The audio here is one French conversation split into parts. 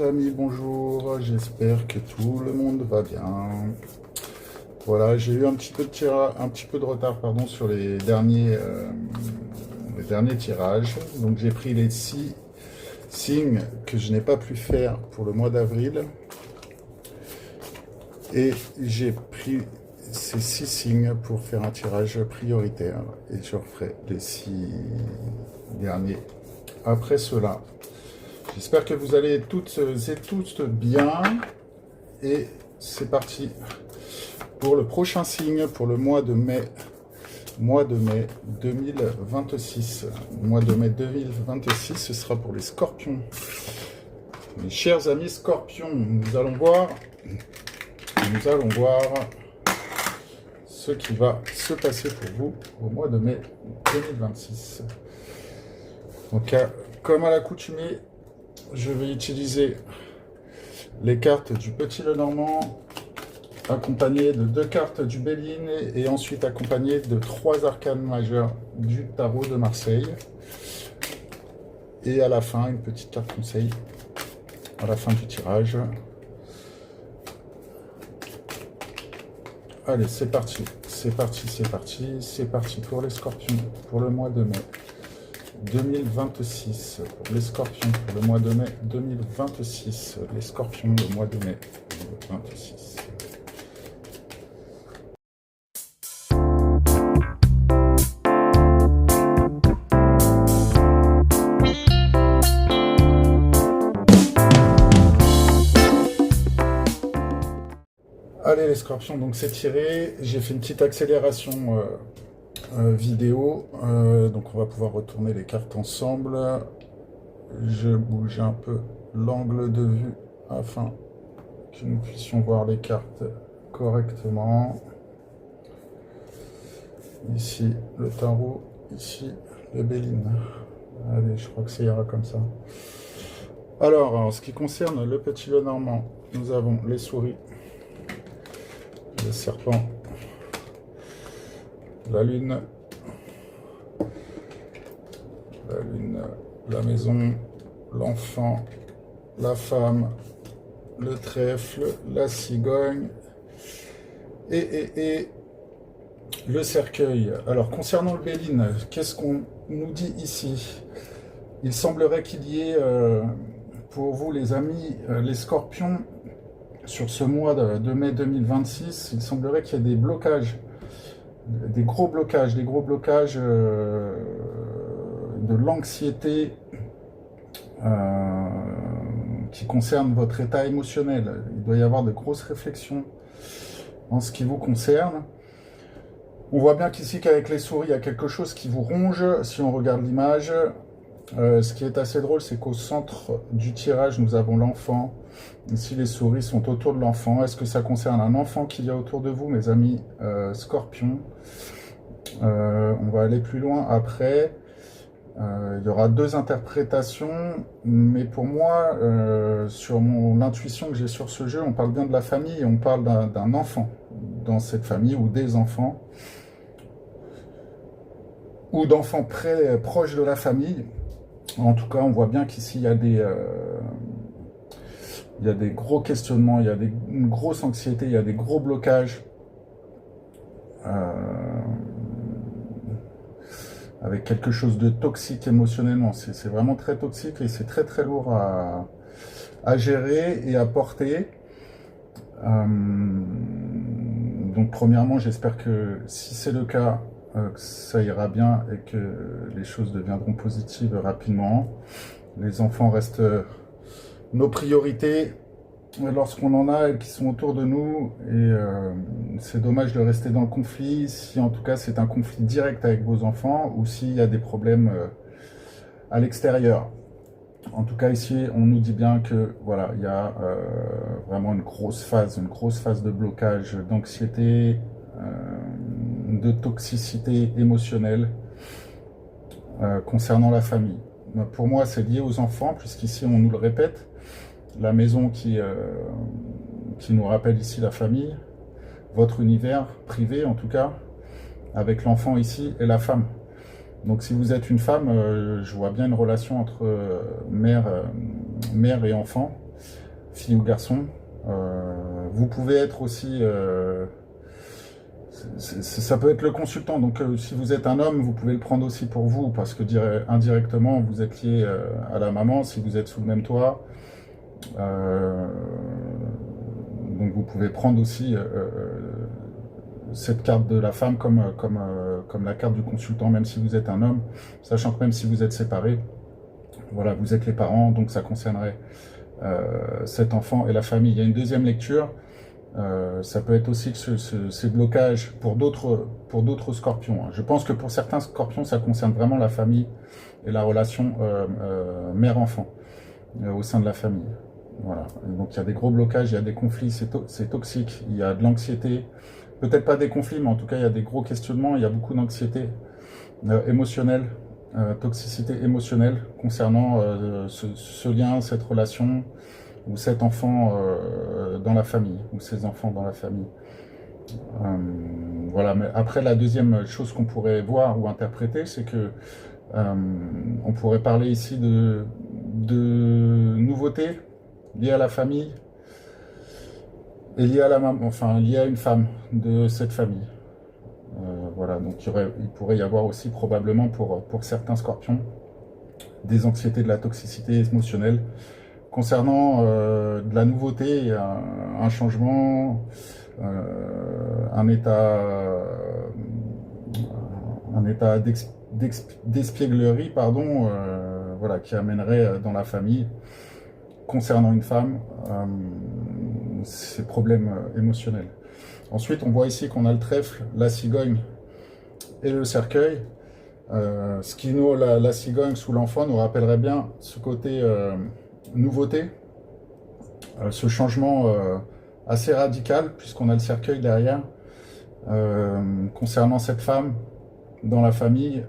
Amis, bonjour, j'espère que tout le monde va bien. Voilà, j'ai eu un petit peu de retard pardon, sur les derniers tirages. Donc j'ai pris les 6 signes que je n'ai pas pu faire pour le mois d'avril. Et j'ai pris ces 6 signes pour faire un tirage prioritaire. Et je referai les 6 derniers après cela. J'espère que vous allez toutes et tous bien. Et c'est parti pour le prochain signe pour le mois de mai. Mois de mai 2026. Mois de mai 2026, ce sera pour les scorpions. Mes chers amis scorpions, nous allons voir ce qui va se passer pour vous au mois de mai 2026. Donc, comme à l'accoutumée, je vais utiliser les cartes du Petit Lenormand, accompagnées de 2 cartes du Béline et ensuite accompagnées de 3 arcanes majeures du tarot de Marseille. Et à la fin, une petite carte conseil à la fin du tirage. Allez, c'est parti, c'est parti, c'est parti, c'est parti pour les scorpions pour le mois de mai 2026. Pour les scorpions pour le mois de mai 2026. Les scorpions le mois de mai 2026. Allez les scorpions, donc c'est tiré. J'ai fait une petite accélération vidéo. Donc on va pouvoir retourner les cartes ensemble. Je bouge un peu l'angle de vue afin que nous puissions voir les cartes correctement. Ici le tarot, ici le Béline. Allez, je crois que ça ira comme ça. Alors, en ce qui concerne le Petit Lenormand, nous avons les souris, le serpent, la lune, la maison, l'enfant, la femme, le trèfle, la cigogne et le cercueil. Alors, concernant le Béline, qu'est-ce qu'on nous dit ici? Il semblerait qu'il y ait, pour vous les amis, les scorpions, sur ce mois de mai 2026, il semblerait qu'il y ait des blocages, des gros blocages de l'anxiété qui concernent votre état émotionnel. Il doit y avoir de grosses réflexions en ce qui vous concerne. On voit bien qu'ici, qu'avec les souris, il y a quelque chose qui vous ronge, si on regarde l'image. Ce qui est assez drôle, c'est qu'au centre du tirage, nous avons l'enfant. Ici, les souris sont autour de l'enfant. Est-ce que ça concerne un enfant qu'il y a autour de vous, mes amis scorpions? On va aller plus loin après. Il y aura 2 interprétations, mais pour moi, sur l'intuition que j'ai sur ce jeu, on parle bien de la famille et on parle d'un enfant dans cette famille ou des enfants ou d'enfants proches de la famille. En tout cas, on voit bien qu'ici, il y a des gros questionnements, il y a une grosse anxiété, il y a des gros blocages. Avec quelque chose de toxique émotionnellement. C'est vraiment très toxique et c'est très très lourd à gérer et à porter. Donc premièrement, j'espère que si c'est le cas, que ça ira bien et que les choses deviendront positives rapidement. Les enfants restent nos priorités lorsqu'on en a et qui sont autour de nous, et c'est dommage de rester dans le conflit, si en tout cas c'est un conflit direct avec vos enfants ou s'il y a des problèmes à l'extérieur. En tout cas ici on nous dit bien que voilà, il y a vraiment une grosse phase de blocage, d'anxiété, de toxicité émotionnelle concernant la famille. Pour moi c'est lié aux enfants, puisqu'ici on nous le répète, la maison qui nous rappelle ici la famille, votre univers privé en tout cas, avec l'enfant ici et la femme. Donc si vous êtes une femme, je vois bien une relation entre mère et enfant. fille ou garçon. Vous pouvez être aussi... ça peut être le consultant, donc si vous êtes un homme, vous pouvez le prendre aussi pour vous, parce que indirectement, vous êtes lié à la maman, si vous êtes sous le même toit. Donc vous pouvez prendre aussi cette carte de la femme comme la carte du consultant, même si vous êtes un homme, sachant que même si vous êtes séparés, voilà, vous êtes les parents, donc ça concernerait cet enfant et la famille. Il y a une deuxième lecture. Ça peut être aussi que ces blocages pour d'autres scorpions. Je pense que pour certains scorpions, ça concerne vraiment la famille et la relation mère-enfant au sein de la famille. Voilà. Donc il y a des gros blocages, il y a des conflits, c'est toxique, il y a de l'anxiété. Peut-être pas des conflits, mais en tout cas il y a des gros questionnements, il y a beaucoup d'anxiété émotionnelle, toxicité émotionnelle concernant ce lien, cette relation, ou cet enfant dans la famille, ou ces enfants dans la famille. Voilà, mais après la deuxième chose qu'on pourrait voir ou interpréter, c'est que on pourrait parler ici de nouveautés liées à la famille et liées à la maman, enfin liées à une femme de cette famille. Voilà, donc il pourrait y avoir aussi probablement pour certains scorpions des anxiétés, de la toxicité émotionnelle concernant de la nouveauté, un changement, un état d'espièglerie, pardon, voilà, qui amènerait dans la famille, concernant une femme, ces problèmes émotionnels. Ensuite, on voit ici qu'on a le trèfle, la cigogne et le cercueil. Ce qui nous, la cigogne sous l'enfant, nous rappellerait bien ce côté nouveauté, ce changement assez radical, puisqu'on a le cercueil derrière, concernant cette femme dans la famille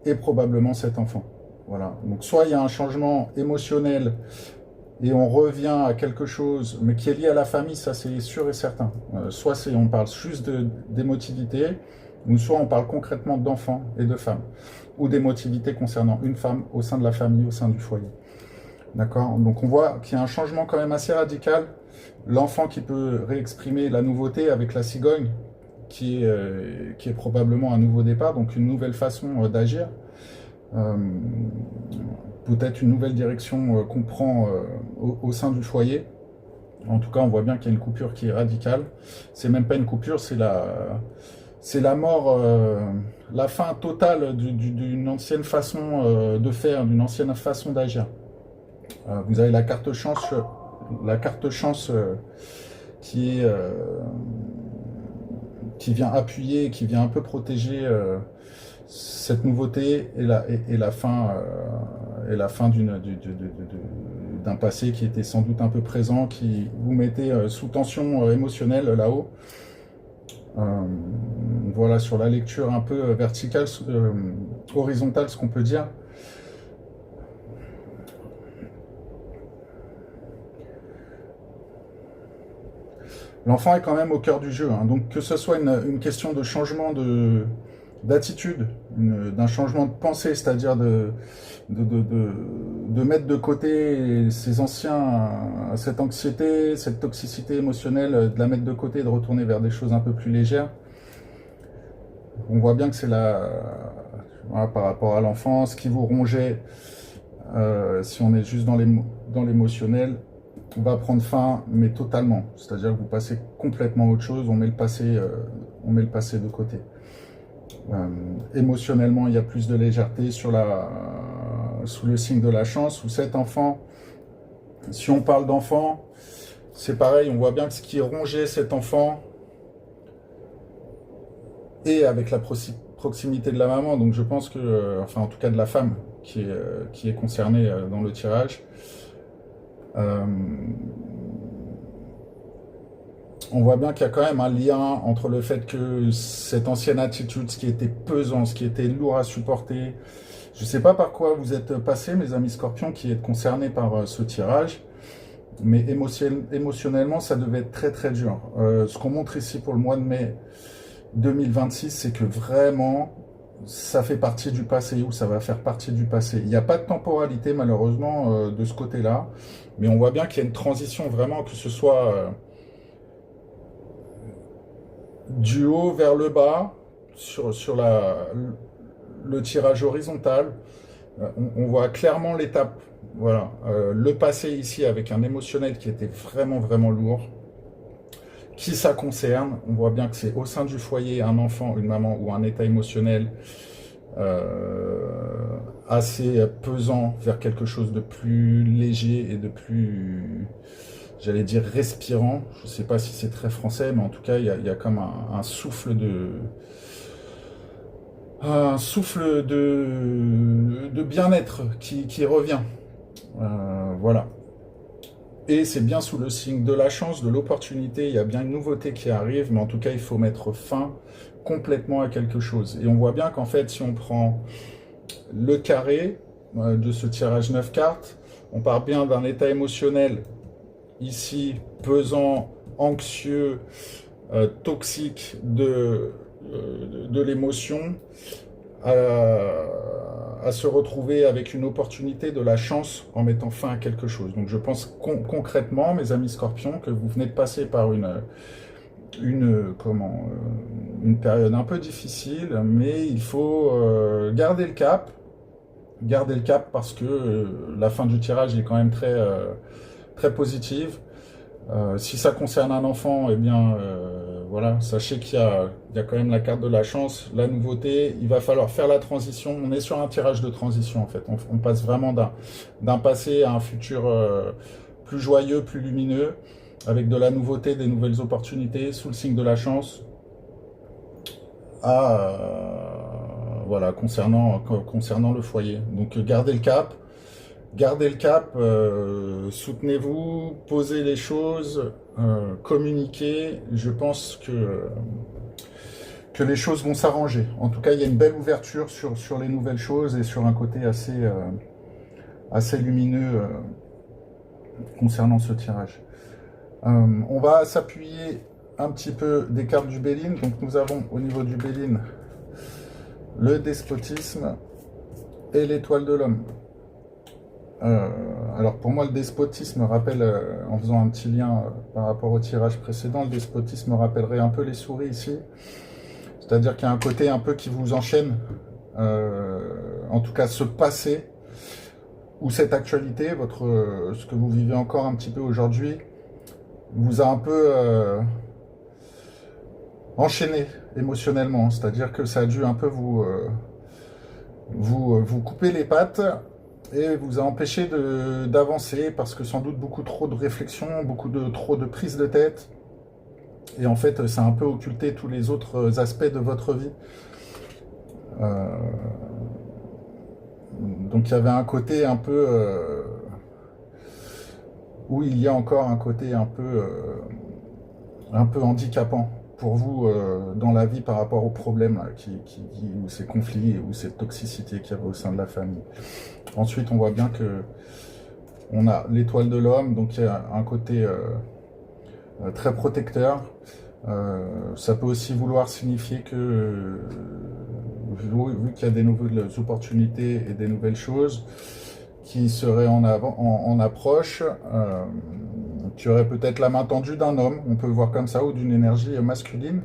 et probablement cet enfant. Voilà. Donc soit il y a un changement émotionnel et on revient à quelque chose, mais qui est lié à la famille, ça c'est sûr et certain. Soit on parle juste d'émotivité, ou soit on parle concrètement d'enfants et de femmes, ou d'émotivité concernant une femme au sein de la famille, au sein du foyer. D'accord? Donc on voit qu'il y a un changement quand même assez radical. L'enfant qui peut réexprimer la nouveauté avec la cigogne, qui est probablement un nouveau départ, donc une nouvelle façon d'agir. Peut-être une nouvelle direction qu'on prend au sein du foyer. En tout cas, on voit bien qu'il y a une coupure qui est radicale. C'est même pas une coupure, c'est la mort, la fin totale d'une ancienne façon de faire, d'une ancienne façon d'agir. Vous avez la carte chance qui vient appuyer, qui vient un peu protéger cette nouveauté et la fin d'un passé qui était sans doute un peu présent, qui vous mettait sous tension émotionnelle là-haut. Voilà, sur la lecture un peu verticale, horizontale, ce qu'on peut dire. L'enfant est quand même au cœur du jeu, hein. Donc que ce soit une question de changement d'attitude, d'un changement de pensée, c'est-à-dire de mettre de côté cette anxiété, cette toxicité émotionnelle, de la mettre de côté et de retourner vers des choses un peu plus légères. On voit bien que c'est voilà, par rapport à l'enfance, qui vous rongeait, si on est juste dans l'émotionnel, va prendre fin, mais totalement. C'est-à-dire que vous passez complètement à autre chose, on met le passé de côté. Émotionnellement, il y a plus de légèreté sous le signe de la chance, où cet enfant, si on parle d'enfant, c'est pareil, on voit bien que ce qui rongeait cet enfant, et avec la proximité de la maman, donc je pense que, enfin en tout cas de la femme qui est concernée dans le tirage, on voit bien qu'il y a quand même un lien entre le fait que cette ancienne attitude, ce qui était pesant, ce qui était lourd à supporter, je ne sais pas par quoi vous êtes passés, mes amis scorpions, qui êtes concernés par ce tirage, mais émotionnellement, ça devait être très très dur. Ce qu'on montre ici pour le mois de mai 2026, c'est que vraiment, ça fait partie du passé ou ça va faire partie du passé. Il n'y a pas de temporalité malheureusement de ce côté-là, mais on voit bien qu'il y a une transition vraiment, que ce soit du haut vers le bas, sur le tirage horizontal. On voit clairement l'étape, voilà, le passé ici avec un émotionnel qui était vraiment vraiment lourd. Qui ça concerne? On voit bien que c'est au sein du foyer un enfant, une maman ou un état émotionnel assez pesant vers quelque chose de plus léger et de plus, j'allais dire, respirant. Je ne sais pas si c'est très français, mais en tout cas, il y a comme un souffle de bien-être qui revient. Voilà. Et c'est bien sous le signe de la chance, de l'opportunité, il y a bien une nouveauté qui arrive, mais en tout cas, il faut mettre fin complètement à quelque chose. Et on voit bien qu'en fait, si on prend le carré de ce tirage 9 cartes, on part bien d'un état émotionnel, ici, pesant, anxieux, toxique de l'émotion, à se retrouver avec une opportunité, de la chance en mettant fin à quelque chose. Donc je pense concrètement, mes amis scorpions, que vous venez de passer par une période un peu difficile, mais il faut garder le cap. Garder le cap parce que la fin du tirage est quand même très positive. Si ça concerne un enfant, eh bien, voilà, sachez il y a quand même la carte de la chance, la nouveauté. Il va falloir faire la transition. On est sur un tirage de transition, en fait. On passe vraiment d'un passé à un futur plus joyeux, plus lumineux, avec de la nouveauté, des nouvelles opportunités, sous le signe de la chance, voilà, concernant le foyer. Donc, gardez le cap. Gardez le cap, soutenez-vous, posez les choses, communiquez. Je pense que les choses vont s'arranger. En tout cas, il y a une belle ouverture sur les nouvelles choses et sur un côté assez lumineux concernant ce tirage. On va s'appuyer un petit peu des cartes du Béline. Donc nous avons au niveau du Béline le despotisme et l'étoile de l'homme. Alors pour moi, le despotisme rappelle, en faisant un petit lien par rapport au tirage précédent, le despotisme rappellerait un peu les souris ici. C'est-à-dire qu'il y a un côté un peu qui vous enchaîne, en tout cas ce passé, ou cette actualité, ce que vous vivez encore un petit peu aujourd'hui, vous a un peu enchaîné émotionnellement. C'est-à-dire que ça a dû un peu vous couper les pattes, et vous a empêché d'avancer parce que sans doute beaucoup trop de réflexion, trop de prise de tête. Et en fait, ça a un peu occulté tous les autres aspects de votre vie. Donc il y avait un côté un peu... où il y a encore un côté un peu handicapant pour vous dans la vie par rapport aux problèmes là, ou ces conflits, ou cette toxicité qu'il y avait au sein de la famille. Ensuite, on voit bien que on a l'étoile de l'homme, donc il y a un côté très protecteur. Ça peut aussi vouloir signifier que, vu qu'il y a des nouvelles opportunités et des nouvelles choses qui seraient en approche, tu aurais peut-être la main tendue d'un homme, on peut le voir comme ça, ou d'une énergie masculine.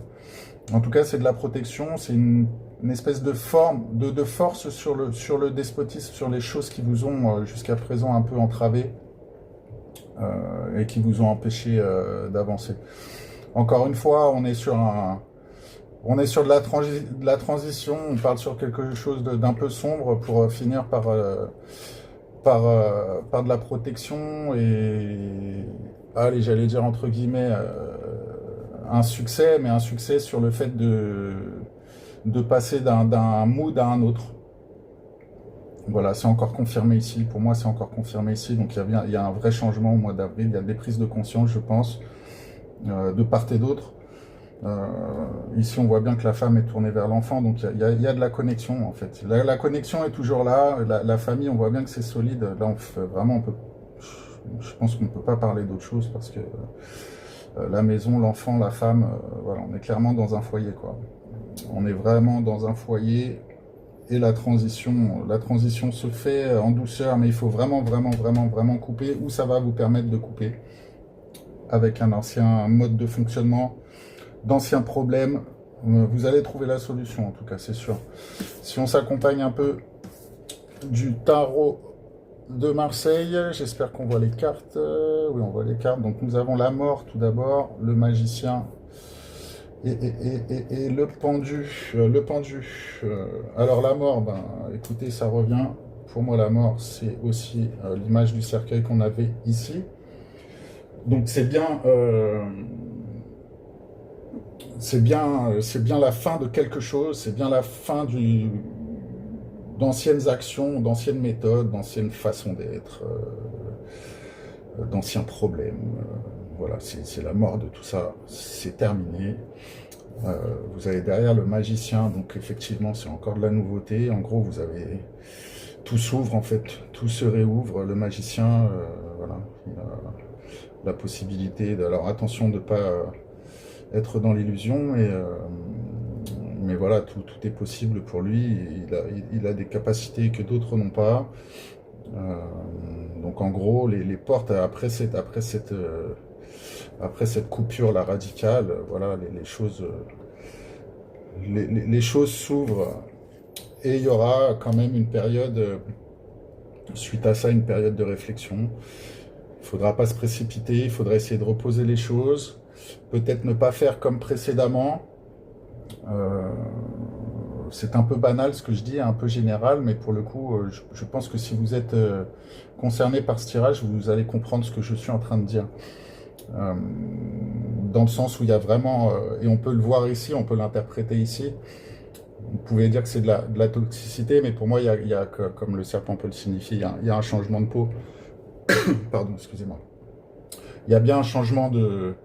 En tout cas, c'est de la protection, c'est une espèce de forme, de force sur le despotisme, sur les choses qui vous ont jusqu'à présent un peu entravé et qui vous ont empêché d'avancer. Encore une fois, on est sur de la transition, on parle sur quelque chose d'un peu sombre pour finir par de la protection et, allez, j'allais dire entre guillemets, un succès, mais un succès sur le fait de passer d'un mood à un autre. Voilà, c'est encore confirmé ici. Pour moi, c'est encore confirmé ici. Donc, il y a un vrai changement au mois d'avril. Il y a des prises de conscience, je pense, de part et d'autre. Ici, on voit bien que la femme est tournée vers l'enfant. Donc, il y a de la connexion, en fait. La connexion est toujours là. La famille, on voit bien que c'est solide. Là, je pense qu'on ne peut pas parler d'autre chose parce que la maison, l'enfant, la femme, voilà, on est clairement dans un foyer, quoi. On est vraiment dans un foyer et la transition se fait en douceur, mais il faut vraiment, vraiment, vraiment, vraiment couper, ou ça va vous permettre de couper avec un ancien mode de fonctionnement, d'anciens problèmes. Vous allez trouver la solution, en tout cas, c'est sûr. Si on s'accompagne un peu du tarot de Marseille, j'espère qu'on voit les cartes. Oui, on voit les cartes. Donc nous avons la mort tout d'abord, le magicien et le pendu. Alors la mort, ben, écoutez, ça revient. Pour moi, la mort, c'est aussi l'image du cercueil qu'on avait ici. Donc c'est bien la fin de quelque chose, c'est bien la fin d'anciennes actions, d'anciennes méthodes, d'anciennes façons d'être, d'anciens problèmes. Voilà, c'est la mort de tout ça, c'est terminé. Vous avez derrière le magicien, donc effectivement c'est encore de la nouveauté. En gros, vous avez tout s'ouvre en fait, tout se réouvre. Le magicien, voilà, il a la possibilité. Alors attention de ne pas être dans l'illusion, mais voilà, tout est possible pour lui. Il a des capacités que d'autres n'ont pas. Donc en gros, les portes après cette coupure là radicale, voilà, les choses s'ouvrent, et il y aura quand même une période, suite à ça, une période de réflexion. Il ne faudra pas se précipiter, il faudra essayer de reposer les choses, peut-être ne pas faire comme précédemment. C'est un peu banal ce que je dis, un peu général, mais pour le coup, je pense que si vous êtes concerné par ce tirage, vous allez comprendre ce que je suis en train de dire. Dans le sens où il y a vraiment, et on peut le voir ici, on peut l'interpréter ici, vous pouvez dire que c'est de la toxicité, mais pour moi, il y a comme le serpent peut le signifier, il y a un changement de peau. Pardon, excusez-moi. Il y a bien un changement de...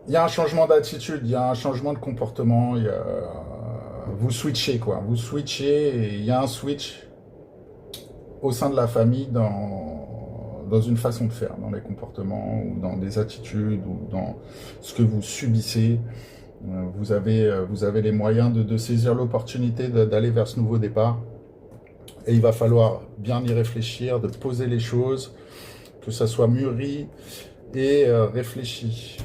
Il y a un changement d'attitude, il y a un changement de comportement, vous switchez quoi, vous switchez, et il y a un switch au sein de la famille dans une façon de faire, dans les comportements, ou dans des attitudes, ou dans ce que vous subissez. Vous avez les moyens de saisir l'opportunité d'aller vers ce nouveau départ. Et il va falloir bien y réfléchir, de poser les choses, que ça soit mûri et réfléchi.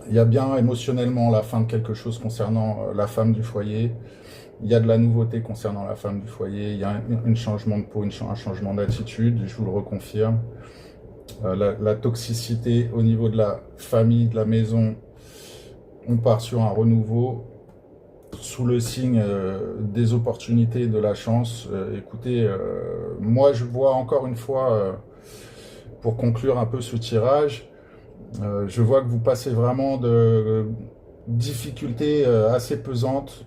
Il y a bien émotionnellement la fin de quelque chose concernant la femme du foyer. Il y a de la nouveauté concernant la femme du foyer. Il y a un changement de peau, un changement d'attitude, je vous le reconfirme. La toxicité au niveau de la famille, de la maison, on part sur un renouveau sous le signe des opportunités, de la chance. Écoutez, moi je vois encore une fois, pour conclure un peu ce tirage, je vois que vous passez vraiment de difficultés assez pesantes,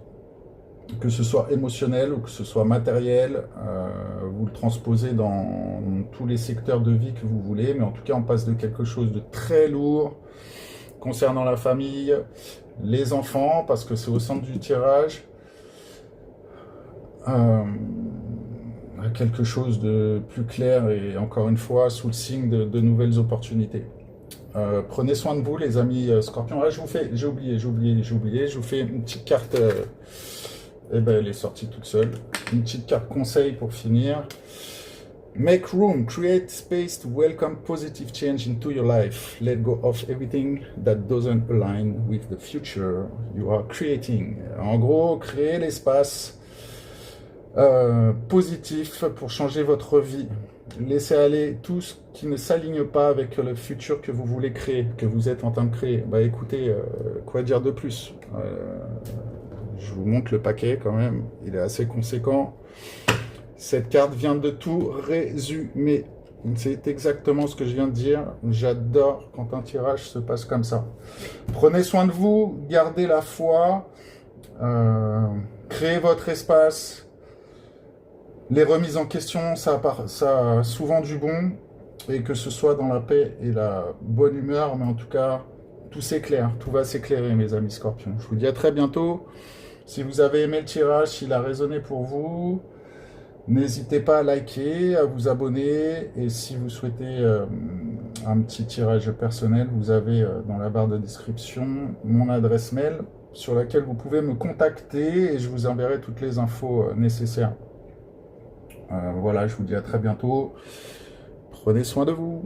que ce soit émotionnel ou que ce soit matériel. Vous le transposez dans tous les secteurs de vie que vous voulez, mais en tout cas on passe de quelque chose de très lourd concernant la famille, les enfants, parce que c'est au centre du tirage, à quelque chose de plus clair, et encore une fois sous le signe de nouvelles opportunités. Prenez soin de vous les amis scorpions. Ah, j'ai oublié, je vous fais une petite carte, et ben elle est sortie toute seule, une petite carte conseil pour finir. Make room, create space to welcome positive change into your life. Let go of everything that doesn't align with the future you are creating. En gros, créez l'espace positif pour changer votre vie. Laissez aller tout ce qui ne s'aligne pas avec le futur que vous voulez créer, que vous êtes en train de créer. Bah écoutez, quoi dire de plus? Je vous montre le paquet quand même, il est assez conséquent. Cette carte vient de tout résumer. C'est exactement ce que je viens de dire. J'adore quand un tirage se passe comme ça. Prenez soin de vous, gardez la foi, créez votre espace. Les remises en question, ça a souvent du bon, et que ce soit dans la paix et la bonne humeur, mais en tout cas, tout s'éclaire, tout va s'éclairer, mes amis scorpions. Je vous dis à très bientôt. Si vous avez aimé le tirage, s'il a résonné pour vous, n'hésitez pas à liker, à vous abonner, et si vous souhaitez un petit tirage personnel, vous avez dans la barre de description mon adresse mail sur laquelle vous pouvez me contacter et je vous enverrai toutes les infos nécessaires. Voilà, je vous dis à très bientôt. Prenez soin de vous.